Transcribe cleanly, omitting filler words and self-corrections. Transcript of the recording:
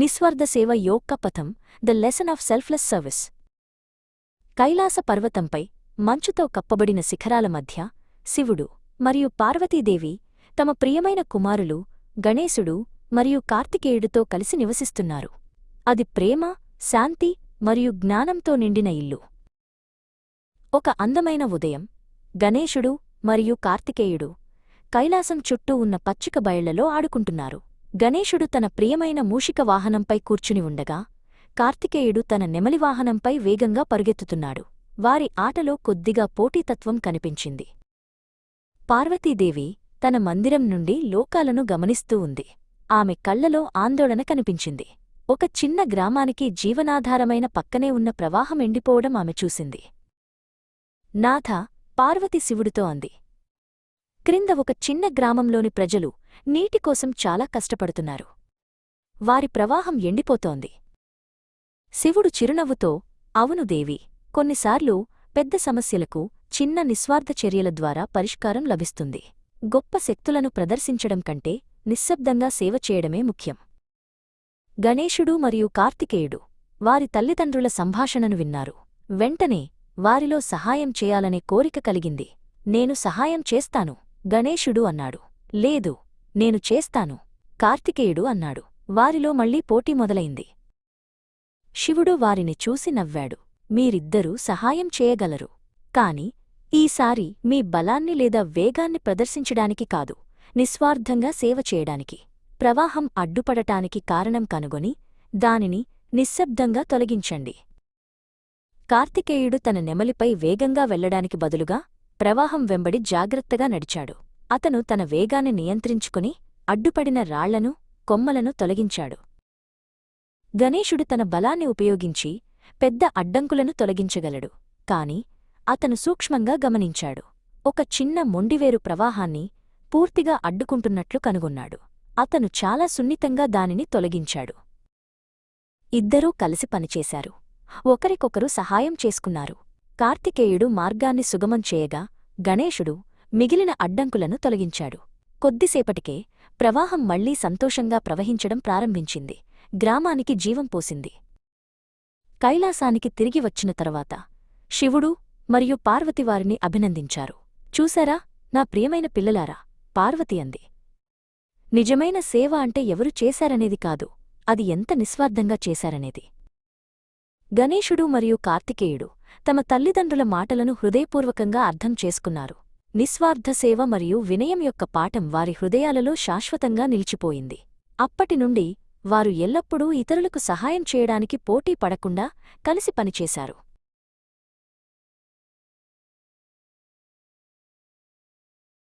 నిస్వార్థ సేవ యొక్క పథం the lesson of selfless service. Kailasa పర్వతంపై మంచుతో కప్పబడిన శిఖరాల మధ్య శివుడు మరియు పార్వతీదేవి తమ ప్రియమైన కుమారులు గణేశుడు మరియు కార్తికేయుడితో కలిసి నివసిస్తున్నారు. అది ప్రేమ, శాంతి మరియు జ్ఞానంతో నిండిన ఇల్లు. ఒక అందమైన ఉదయం గణేశుడు మరియు కార్తికేయుడు కైలాసం చుట్టూ ఉన్న పచ్చిక బయళ్లలో ఆడుకుంటున్నారు. గణేశుడు తన ప్రియమైన మూషిక వాహనంపై కూర్చుని ఉండగా, కార్తికేయుడు తన నెమలివాహనంపై వేగంగా పరుగెత్తుతున్నాడు. వారి ఆటలో కొద్దిగా పోటీతత్వం కనిపించింది. పార్వతీదేవి తన మందిరం నుండి లోకాలను గమనిస్తూ ఉంది. ఆమె కళ్లలో ఆందోళన కనిపించింది. ఒక చిన్న గ్రామానికి జీవనాధారమైన పక్కనే ఉన్న ప్రవాహం ఎండిపోవడం ఆమె చూసింది. నాథ, పార్వతి శివుడితో అంది. క్రింద ఒక చిన్న గ్రామంలోని ప్రజలు నీటికోసం చాలా కష్టపడుతున్నారు. వారి ప్రవాహం ఎండిపోతోంది. శివుడు చిరునవ్వుతో, అవును దేవి, కొన్నిసార్లు పెద్ద సమస్యలకు చిన్న నిస్వార్థ చర్యల ద్వారా పరిష్కారం లభిస్తుంది. గొప్ప శక్తులను ప్రదర్శించడం కంటే నిశ్శబ్దంగా సేవ చేయడమే ముఖ్యం. గణేశుడు మరియు కార్తికేయుడు వారి తల్లిదండ్రుల సంభాషణను విన్నారు. వెంటనే వారిలో సహాయం చేయాలనే కోరిక కలిగింది. నేను సహాయం చేస్తాను, గణేశుడు అన్నాడు. లేదు, నేను చేస్తాను, కార్తికేయుడు అన్నాడు. వారిలో మళ్లీ పోటీ మొదలైంది. శివుడు వారిని చూసి నవ్వాడు. మీరిద్దరూ సహాయం చేయగలరు, కాని ఈసారి మీ బలాన్ని లేదా వేగాన్ని ప్రదర్శించడానికి కాదు, నిస్వార్థంగా సేవ చేయడానికి. ప్రవాహం అడ్డుపడటానికి కారణం కనుగొని దానిని నిశ్శబ్దంగా తొలగించండి. కార్తికేయుడు తన నెమలిపై వేగంగా వెళ్లడానికి బదులుగా ప్రవాహం వెంబడి జాగ్రత్తగా నడిచాడు. అతను తన వేగాన్ని నియంత్రించుకుని అడ్డుపడిన రాళ్లను, కొమ్మలను తొలగించాడు. గణేశుడు తన బలాన్ని ఉపయోగించి పెద్ద అడ్డంకులను తొలగించగలడు, కాని అతను సూక్ష్మంగా గమనించాడు. ఒక చిన్న మొండివేరు ప్రవాహాన్ని పూర్తిగా అడ్డుకుంటున్నట్లు కనుగొన్నాడు. అతను చాలా సున్నితంగా దానిని తొలగించాడు. ఇద్దరూ కలిసి పనిచేశారు. ఒకరికొకరు సహాయం చేసుకున్నారు. కార్తికేయుడు మార్గాన్ని సుగమం చేయగా, గణేశుడు మిగిలిన అడ్డంకులను తొలగించాడు. కొద్దిసేపటికే ప్రవాహం మళ్లీ సంతోషంగా ప్రవహించడం ప్రారంభించింది. గ్రామానికి జీవం పోసింది. కైలాసానికి తిరిగి వచ్చిన తరువాత శివుడు మరియు పార్వతివారిని అభినందించారు. చూశారా, నా ప్రియమైన పిల్లలారా, పార్వతి అంది. నిజమైన సేవ అంటే ఎవరు చేశారనేది కాదు, అది ఎంత నిస్వార్థంగా చేశారనేది. గణేశుడు మరియు కార్తికేయుడు తమ తల్లిదండ్రుల మాటలను హృదయపూర్వకంగా అర్థం చేసుకున్నారు. నిస్వార్థ సేవ మరియు వినయం యొక్క పాఠం వారి హృదయాలలో శాశ్వతంగా నిలిచిపోయింది. అప్పటినుండి వారు ఎల్లప్పుడూ ఇతరులకు సహాయం చేయడానికి పోటీ పడకుండా కలిసి పనిచేశారు.